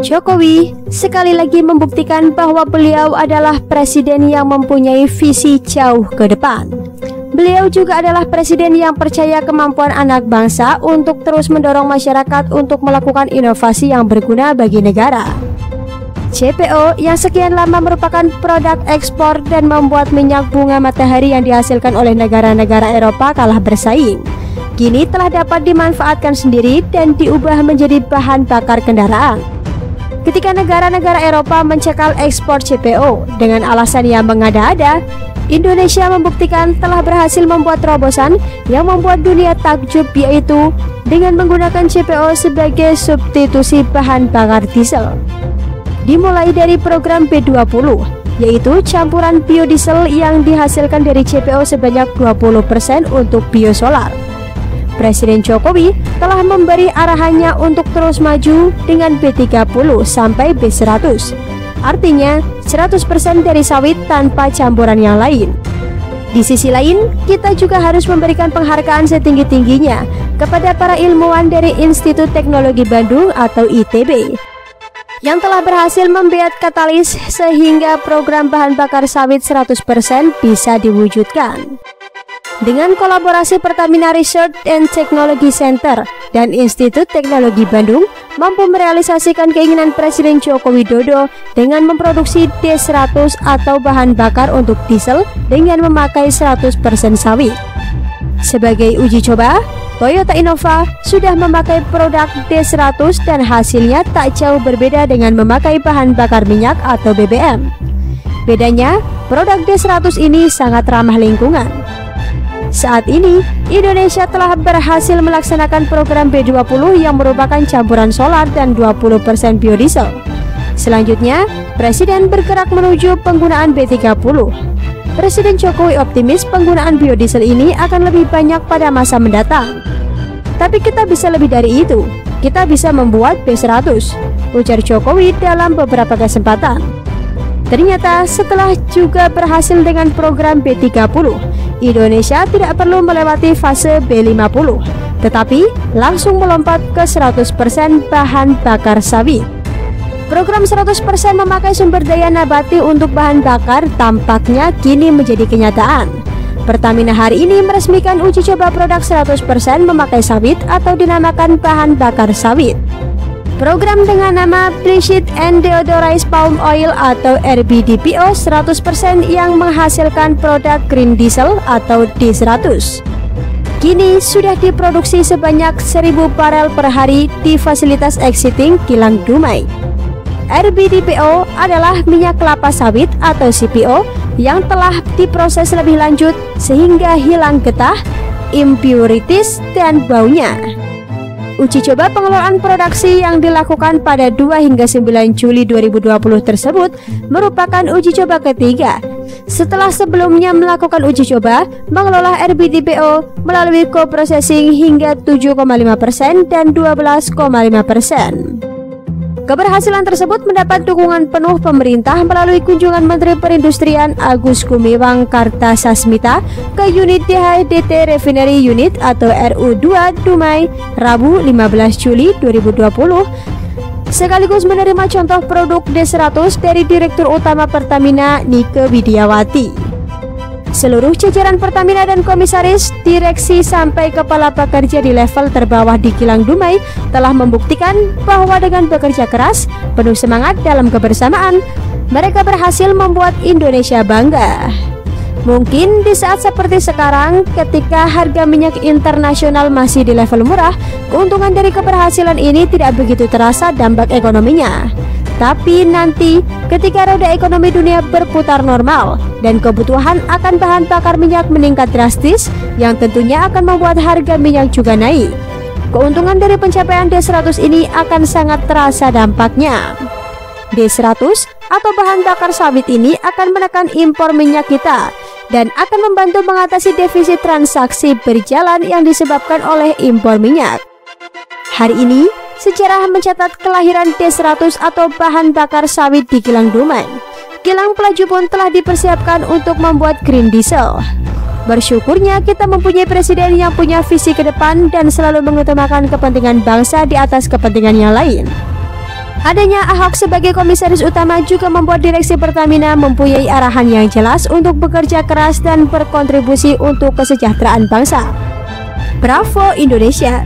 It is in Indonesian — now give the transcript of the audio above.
Jokowi sekali lagi membuktikan bahwa beliau adalah presiden yang mempunyai visi jauh ke depan. Beliau juga adalah presiden yang percaya kemampuan anak bangsa untuk terus mendorong masyarakat untuk melakukan inovasi yang berguna bagi negara. CPO yang sekian lama merupakan produk ekspor dan membuat minyak bunga matahari yang dihasilkan oleh negara-negara Eropa kalah bersaing, kini telah dapat dimanfaatkan sendiri dan diubah menjadi bahan bakar kendaraan. Ketika negara-negara Eropa mencekal ekspor CPO dengan alasan yang mengada-ada, Indonesia membuktikan telah berhasil membuat terobosan yang membuat dunia takjub, yaitu dengan menggunakan CPO sebagai substitusi bahan bakar diesel. Dimulai dari program B20, yaitu campuran biodiesel yang dihasilkan dari CPO sebanyak 20% untuk biosolar. Presiden Jokowi telah memberi arahannya untuk terus maju dengan B30 sampai B100, artinya 100% dari sawit tanpa campuran yang lain. Di sisi lain, kita juga harus memberikan penghargaan setinggi-tingginya kepada para ilmuwan dari Institut Teknologi Bandung atau ITB yang telah berhasil membuat katalis sehingga program bahan bakar sawit 100% bisa diwujudkan. Dengan kolaborasi Pertamina Research and Technology Center dan Institut Teknologi Bandung mampu merealisasikan keinginan Presiden Joko Widodo dengan memproduksi D100 atau bahan bakar untuk diesel dengan memakai 100% sawit. Sebagai uji coba, Toyota Innova sudah memakai produk D100 dan hasilnya tak jauh berbeda dengan memakai bahan bakar minyak atau BBM. Bedanya, produk D100 ini sangat ramah lingkungan. Saat ini, Indonesia telah berhasil melaksanakan program B20 yang merupakan campuran solar dan 20% biodiesel. Selanjutnya, Presiden bergerak menuju penggunaan B30. Presiden Jokowi optimis penggunaan biodiesel ini akan lebih banyak pada masa mendatang. Tapi kita bisa lebih dari itu. Kita bisa membuat B100, ujar Jokowi dalam beberapa kesempatan. Ternyata setelah juga berhasil dengan program B30, Indonesia tidak perlu melewati fase B50, tetapi langsung melompat ke 100% bahan bakar sawit. Program 100% memakai sumber daya nabati untuk bahan bakar tampaknya kini menjadi kenyataan. Pertamina hari ini meresmikan uji coba produk 100% memakai sawit atau dinamakan bahan bakar sawit. Program dengan nama Bleached and Deodorized Palm Oil atau RBDPO 100% yang menghasilkan produk green diesel atau D100. Kini sudah diproduksi sebanyak 1000 barel per hari di fasilitas Exiting Kilang Dumai. RBDPO adalah minyak kelapa sawit atau CPO yang telah diproses lebih lanjut sehingga hilang getah, impurities, dan baunya. Uji coba pengelolaan produksi yang dilakukan pada 2 hingga 9 Juli 2020 tersebut merupakan uji coba ketiga setelah sebelumnya melakukan uji coba mengelola RBDPO melalui co-processing hingga 7,5% dan 12,5%. Keberhasilan tersebut mendapat dukungan penuh pemerintah melalui kunjungan Menteri Perindustrian Agus Gumiwang Kartasasmita ke unit DHDT Refinery Unit atau RU2 Dumai Rabu 15 Juli 2020, sekaligus menerima contoh produk D100 dari Direktur Utama Pertamina Nike Widiawati. Seluruh jajaran Pertamina dan komisaris, direksi sampai kepala pekerja di level terbawah di Kilang Dumai telah membuktikan bahwa dengan bekerja keras, penuh semangat dalam kebersamaan, mereka berhasil membuat Indonesia bangga. Mungkin di saat seperti sekarang, ketika harga minyak internasional masih di level murah, keuntungan dari keberhasilan ini tidak begitu terasa dampak ekonominya. Tapi nanti ketika roda ekonomi dunia berputar normal dan kebutuhan akan bahan bakar minyak meningkat drastis, yang tentunya akan membuat harga minyak juga naik, keuntungan dari pencapaian D100 ini akan sangat terasa dampaknya. D100 atau bahan bakar sawit ini akan menekan impor minyak kita dan akan membantu mengatasi defisit transaksi berjalan yang disebabkan oleh impor minyak. Hari ini, sejarah mencatat kelahiran D100 atau bahan bakar sawit di Kilang Dumai. Kilang Pelaju pun telah dipersiapkan untuk membuat green diesel. Bersyukurnya kita mempunyai presiden yang punya visi ke depan dan selalu mengutamakan kepentingan bangsa di atas kepentingan yang lain. Adanya Ahok sebagai komisaris utama juga membuat Direksi Pertamina mempunyai arahan yang jelas untuk bekerja keras dan berkontribusi untuk kesejahteraan bangsa. Bravo Indonesia.